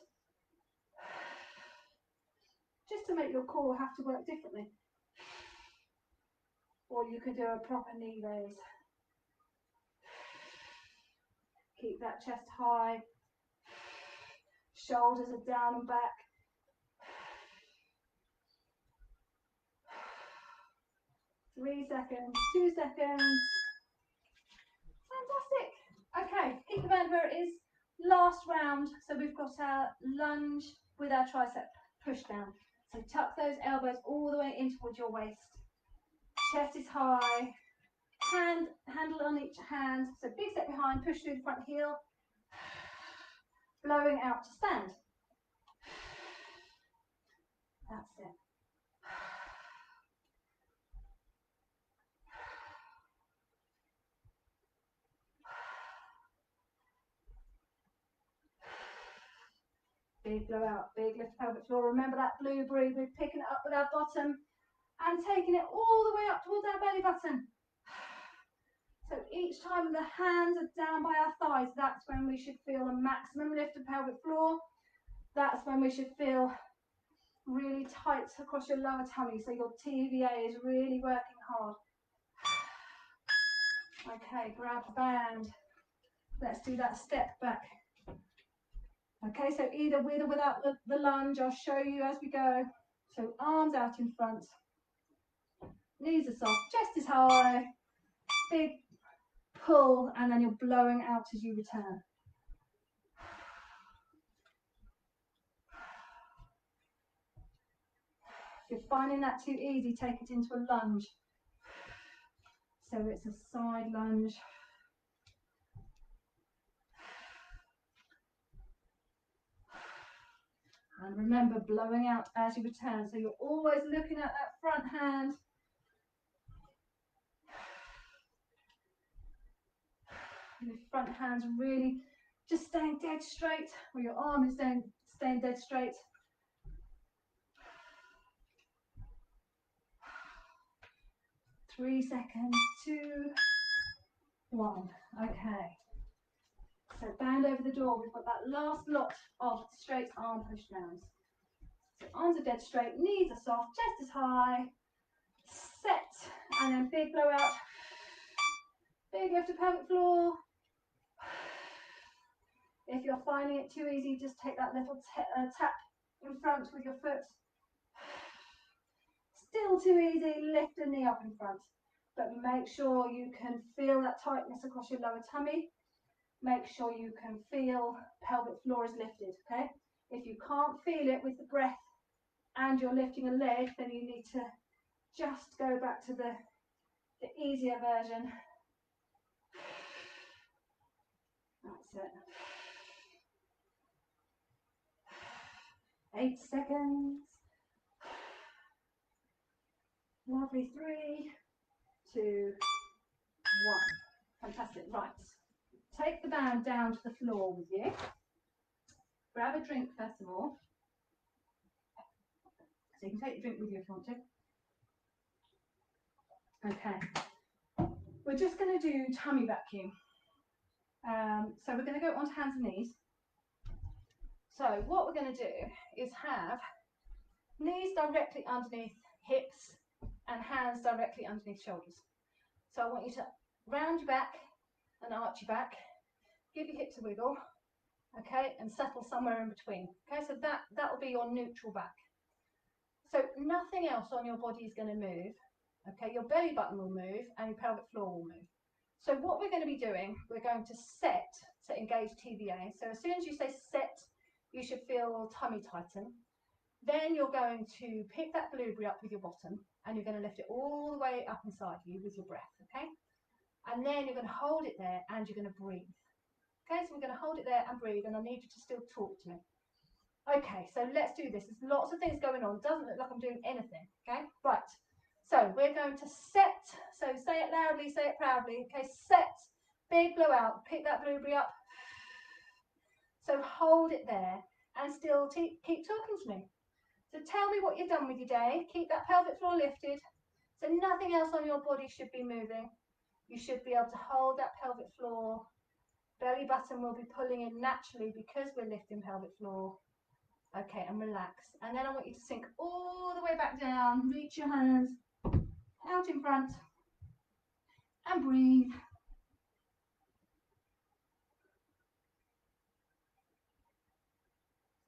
[SPEAKER 1] just to make your core have to work differently. Or you could do a proper knee raise. Keep that chest high. Shoulders are down and back. Three seconds, 2 seconds. Fantastic. Okay, keep the band where it is. Last round. So we've got our lunge with our tricep push down. So tuck those elbows all the way in towards your waist. Chest is high. Handle on each hand. So big step behind, push through the front heel. Blowing out to stand. That's it. Big blow out, big lift pelvic floor. Remember that blueberry, we're picking it up with our bottom and taking it all the way up towards our belly button. So each time the hands are down by our thighs, that's when we should feel a maximum lift of pelvic floor. That's when we should feel really tight across your lower tummy, so your TVA is really working hard. Okay, grab the band. Let's do that step back. Okay, so either with or without the lunge, I'll show you as we go. So arms out in front, knees are soft, chest is high, big pull, and then you're blowing out as you return. If you're finding that too easy, take it into a lunge. So it's a side lunge. And remember, blowing out as you return. So you're always looking at that front hand. Your front hand's really just staying dead straight, or your arm is staying dead straight. Three seconds, 2, 1. Okay. So band over the door. We've got that last lot of straight arm push downs. So arms are dead straight, knees are soft, chest is high. Set, and then big blow out. Big lift to pelvic floor. If you're finding it too easy, just take that little tap in front with your foot. Still too easy, lift a knee up in front. But make sure you can feel that tightness across your lower tummy. Make sure you can feel pelvic floor is lifted, okay? If you can't feel it with the breath and you're lifting a leg, then you need to just go back to the easier version. That's it. 8 seconds. Lovely. 3, 2, 1. Fantastic. Right. Take the band down to the floor with you. Grab a drink first of all. So you can take your drink with you if you want to. Okay. We're just going to do tummy vacuum. So we're going to go onto hands and knees. So what we're going to do is have knees directly underneath hips and hands directly underneath shoulders. So I want you to round your back and arch your back, give your hips a wiggle, okay, and settle somewhere in between. Okay, so that will be your neutral back. So nothing else on your body is going to move. Okay, your belly button will move and your pelvic floor will move. So what we're going to be doing, we're going to set to engage TVA. So as soon as you say set, you should feel tummy tighten. Then you're going to pick that blueberry up with your bottom and you're going to lift it all the way up inside you with your breath, okay? And then you're going to hold it there and you're going to breathe. Okay, so we're going to hold it there and breathe, and I need you to still talk to me. Okay, so let's do this. There's lots of things going on. It doesn't look like I'm doing anything, okay? Right, so we're going to set. So say it loudly, say it proudly. Okay, set, big blow out. Pick that blueberry up. So hold it there and still keep talking to me. So tell me what you've done with your day. Keep that pelvic floor lifted. So nothing else on your body should be moving. You should be able to hold that pelvic floor. Belly button will be pulling in naturally because we're lifting pelvic floor. Okay, and relax. And then I want you to sink all the way back down. Reach your hands out in front and breathe.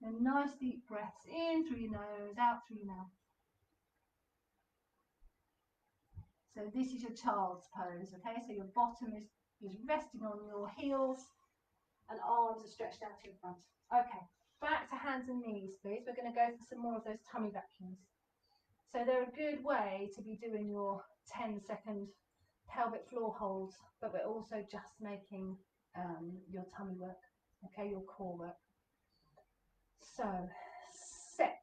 [SPEAKER 1] And nice deep breaths in through your nose, out through your mouth. So this is your child's pose, okay? So your bottom is resting on your heels and arms are stretched out in front. Okay, back to hands and knees, please. We're going to go for some more of those tummy vacuums. So they're a good way to be doing your 10-second pelvic floor holds, but we're also just making your tummy work, okay, your core work. So set,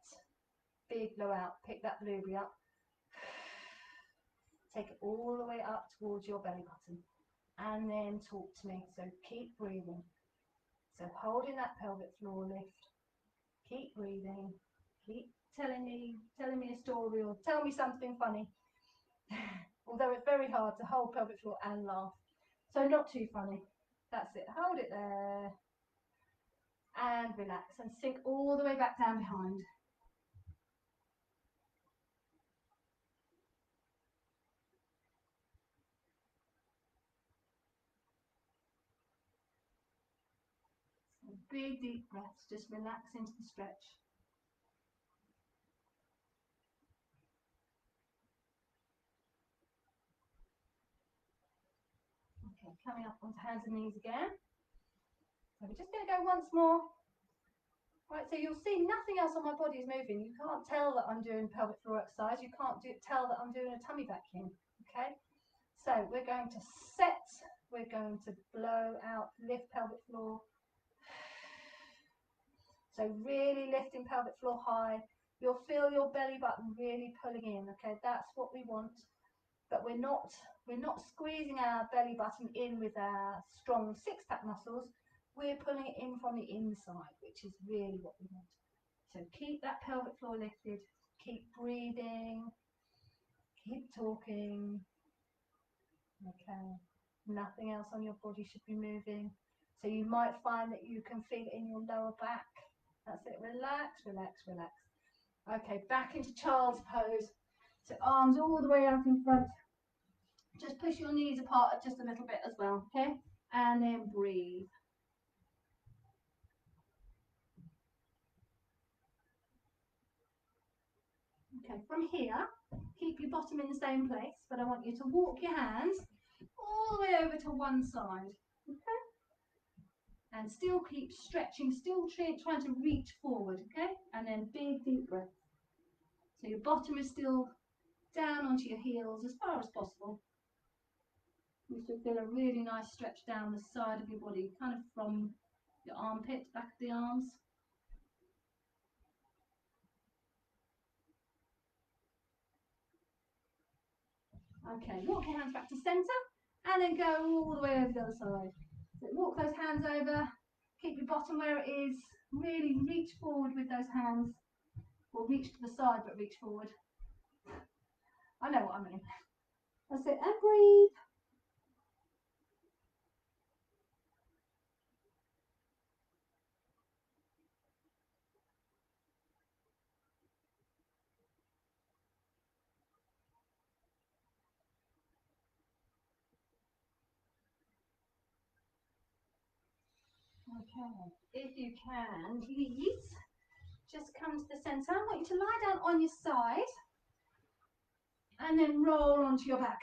[SPEAKER 1] big blow out. Pick that blueberry up. Take it all the way up towards your belly button. And then talk to me. So keep breathing. So holding that pelvic floor lift. Keep breathing. Keep telling me a story or tell me something funny. Although it's very hard to hold pelvic floor and laugh. So not too funny. That's it. Hold it there. And relax and sink all the way back down behind. So big deep breaths. Just relax into the stretch. Okay, coming up onto hands and knees again. So we're just going to go once more. Right, so you'll see nothing else on my body is moving. You can't tell that I'm doing pelvic floor exercise. You can't tell that I'm doing a tummy vacuum. Okay, so we're going to set. We're going to blow out, lift pelvic floor. So really lifting pelvic floor high. You'll feel your belly button really pulling in. Okay, that's what we want. But we're not squeezing our belly button in with our strong six-pack muscles. We're pulling it in from the inside, which is really what we want. So keep that pelvic floor lifted, keep breathing, keep talking. Okay, nothing else on your body should be moving. So you might find that you can feel it in your lower back. That's it, relax, relax, relax. Okay, back into child's pose. So arms all the way up in front. Just push your knees apart just a little bit as well, okay? And then breathe. Okay, from here, keep your bottom in the same place, but I want you to walk your hands all the way over to one side, okay? And still keep stretching, still trying to reach forward, okay? And then big deep breath. So your bottom is still down onto your heels as far as possible. You should feel a really nice stretch down the side of your body, kind of from your armpit, back of the arms. Okay, walk your hands back to centre and then go all the way over the other side. So walk those hands over, keep your bottom where it is, really reach forward with those hands, or reach to the side but reach forward. I know what I mean. That's it, and breathe. Okay, if you can, please just come to the centre. I want you to lie down on your side and then roll onto your back.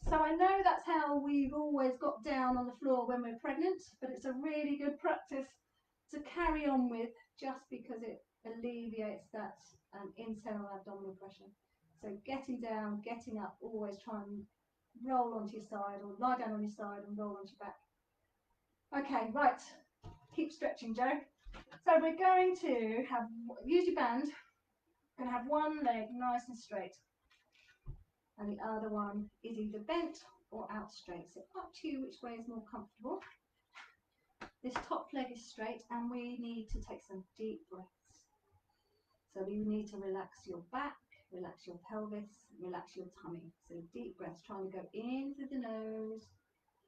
[SPEAKER 1] So I know that's how we've always got down on the floor when we're pregnant, but it's a really good practice to carry on with just because it alleviates that internal abdominal pressure. So getting down, getting up, always try and roll onto your side or lie down on your side and roll onto your back. Okay, right, keep stretching, Joe. So we're going to use your band, we're going to have one leg nice and straight and the other one is either bent or out straight. So up to you which way is more comfortable. This top leg is straight and we need to take some deep breaths. So you need to relax your back, relax your pelvis, relax your tummy. So deep breaths, trying to go in through the nose,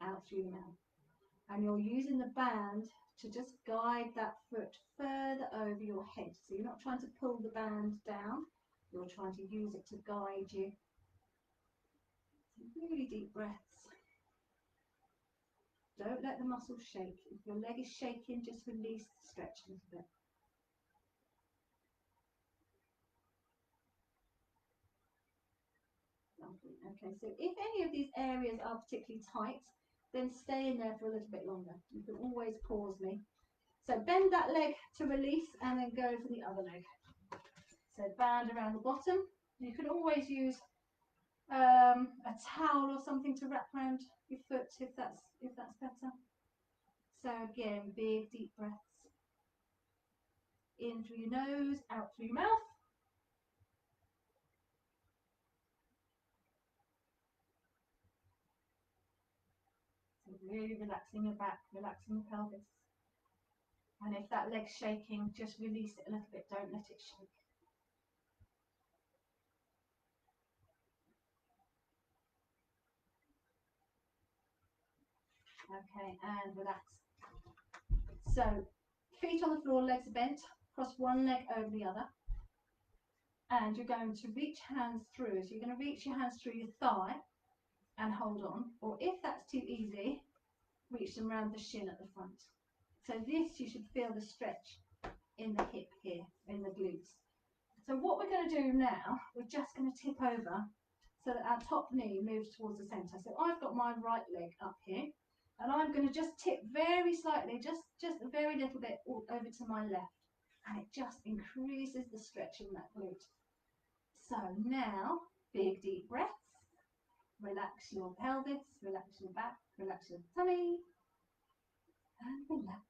[SPEAKER 1] out through the mouth. And you're using the band to just guide that foot further over your head. So you're not trying to pull the band down, you're trying to use it to guide you. So really deep breaths. Don't let the muscles shake. If your leg is shaking, just release the stretch a little bit. Lovely. Okay, so if any of these areas are particularly tight, then stay in there for a little bit longer. You can always pause me. So bend that leg to release and then go for the other leg. So band around the bottom. You can always use a towel or something to wrap around your foot if that's better. So again, big deep breaths. In through your nose, out through your mouth. Really relaxing your back, relaxing your pelvis. And if that leg's shaking, just release it a little bit, don't let it shake. Okay, and relax. So, feet on the floor, legs are bent, cross one leg over the other. And you're going to reach hands through. So you're going to reach your hands through your thigh and hold on. Or if that's too easy, reach them around the shin at the front. So this, you should feel the stretch in the hip here, in the glutes. So what we're going to do now, we're just going to tip over so that our top knee moves towards the centre. So I've got my right leg up here, and I'm going to just tip very slightly, just a very little bit over to my left, and it just increases the stretch in that glute. So now, big deep breaths, relax your pelvis, relax your back, relax your tummy, and relax.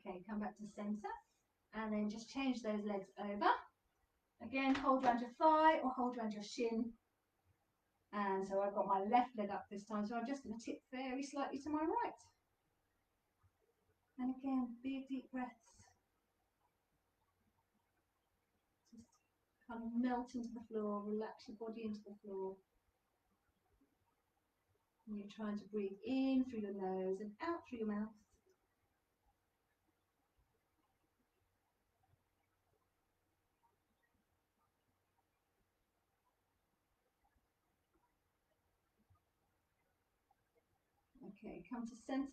[SPEAKER 1] Okay, come back to centre, and then just change those legs over. Again, hold around your thigh or hold around your shin. And so I've got my left leg up this time, so I'm just going to tip very slightly to my right. And again, big deep breaths. Just kind of melt into the floor, relax your body into the floor. And you're trying to breathe in through your nose and out through your mouth. Okay, come to centre.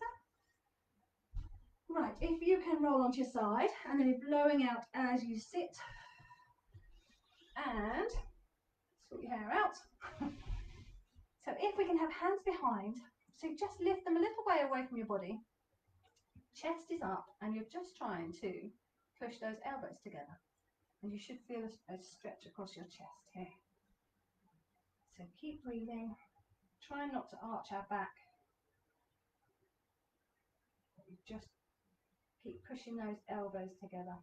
[SPEAKER 1] Right, if you can roll onto your side, and then you're blowing out as you sit. And sort your hair out. So if we can have hands behind, so just lift them a little way away from your body. Chest is up, and you're just trying to push those elbows together. And you should feel a stretch across your chest here. So keep breathing. Try not to arch our back. You just keep pushing those elbows together.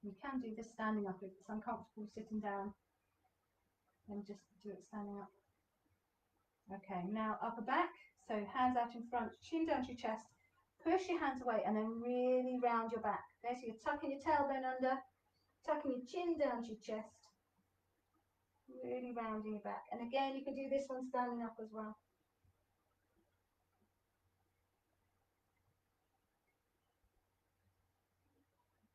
[SPEAKER 1] You can do this standing up if it's uncomfortable sitting down. Then just do it standing up. Okay, now upper back. So hands out in front, chin down to your chest. Push your hands away and then really round your back. Okay, so you're tucking your tailbone under, tucking your chin down to your chest. Really rounding your back. And again, you can do this one standing up as well.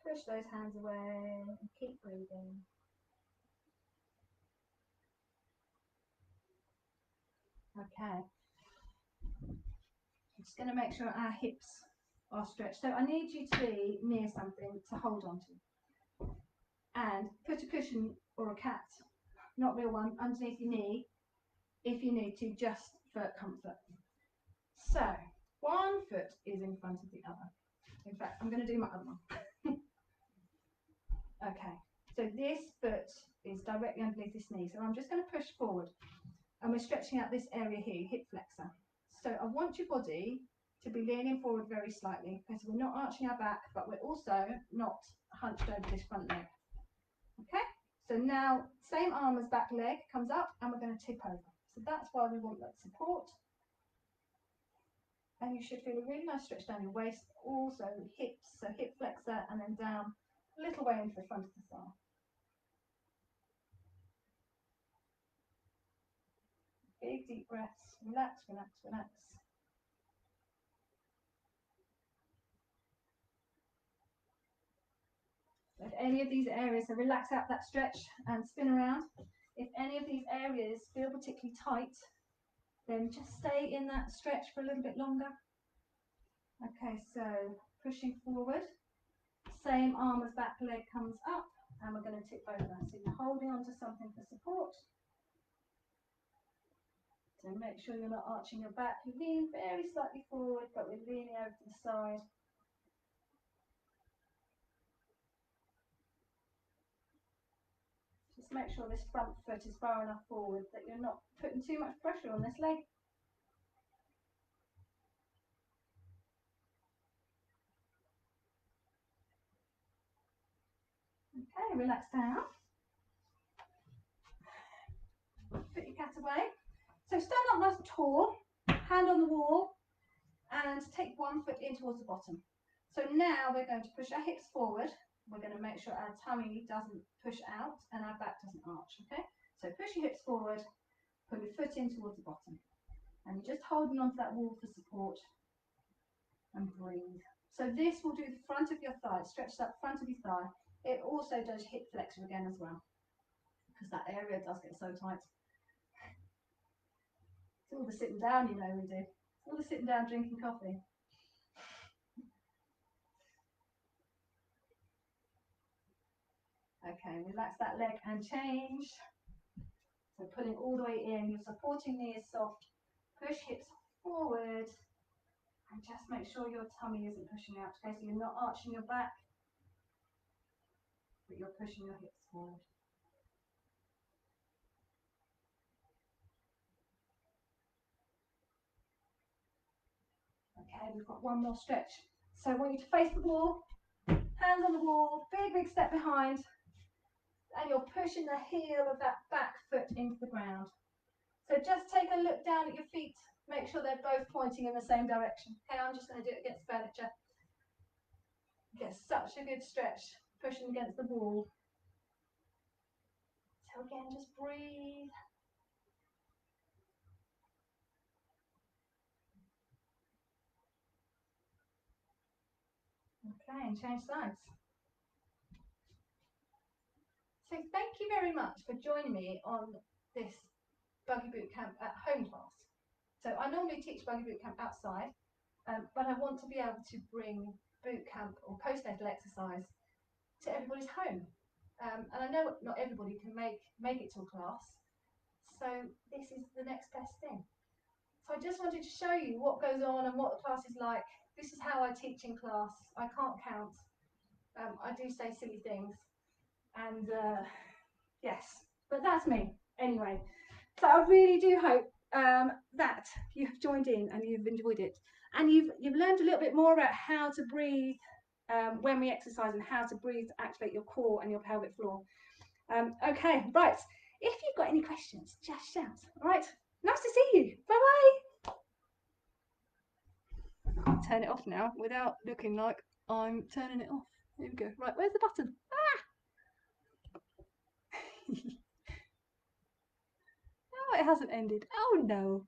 [SPEAKER 1] Push those hands away and keep breathing. Okay. I'm just going to make sure our hips are stretched. So I need you to be near something to hold on to. And put a cushion or a cat, not real one, underneath your knee if you need to, just for comfort. So one foot is in front of the other. In fact, I'm going to do my other one. Okay, so this foot is directly underneath this knee. So I'm just going to push forward, and we're stretching out this area here, hip flexor. So I want your body to be leaning forward very slightly, because we're not arching our back, but we're also not hunched over this front leg. Okay, so now same arm as back leg comes up, and we're going to tip over. So that's why we want that support. And you should feel a really nice stretch down your waist, also hips, so hip flexor, and then down a little way into the front of the thigh. Big deep breaths, relax, relax, relax. If any of these areas, so relax out that stretch and spin around. If any of these areas feel particularly tight, then just stay in that stretch for a little bit longer. Okay, so pushing forward, same arm as back leg comes up, and we're going to tip over. So you're holding on to something for support. So make sure you're not arching your back. You lean very slightly forward, but we're leaning over to the side. Just make sure this front foot is far enough forward that you're not putting too much pressure on this leg. Okay, relax down. Put your cat away. So stand up nice and tall, hand on the wall, and take one foot in towards the bottom. So now we're going to push our hips forward. We're going to make sure our tummy doesn't push out and our back doesn't arch, okay? So push your hips forward, put your foot in towards the bottom. And you're just holding onto that wall for support and breathe. So this will do the front of your thigh, stretch that front of your thigh. It also does hip flexor again as well, because that area does get so tight. It's all the sitting down, you know, we do. It's all the sitting down drinking coffee. Okay, relax that leg and change. So pulling all the way in, your supporting knee is soft. Push hips forward and just make sure your tummy isn't pushing out. Okay, so you're not arching your back, but you're pushing your hips forward. Okay, we've got one more stretch. So I want you to face the wall, hands on the wall, big, big step behind, and you're pushing the heel of that back foot into the ground. So just take a look down at your feet, make sure they're both pointing in the same direction. Okay, I'm just going to do it against furniture. Get such a good stretch, pushing against the wall. So again, just breathe. Okay, and change sides. So thank you very much for joining me on this Buggy Bootcamp at home class. So I normally teach Buggy Bootcamp outside, but I want to be able to bring bootcamp or postnatal exercise to everybody's home. And I know not everybody can make it to a class, so this is the next best thing. So I just wanted to show you what goes on and what the class is like. This is how I teach in class. I can't count. I do say silly things, and yes, but that's me anyway. So I really do hope that you've joined in and you've enjoyed it, and you've learned a little bit more about how to breathe when we exercise and how to breathe to activate your core and your pelvic floor. Okay, right. If you've got any questions, just shout. All right. Nice to see you. Bye bye. I'll turn it off now without looking like I'm turning it off. There we go. Right, where's the button? Ah! No, it hasn't ended. Oh no.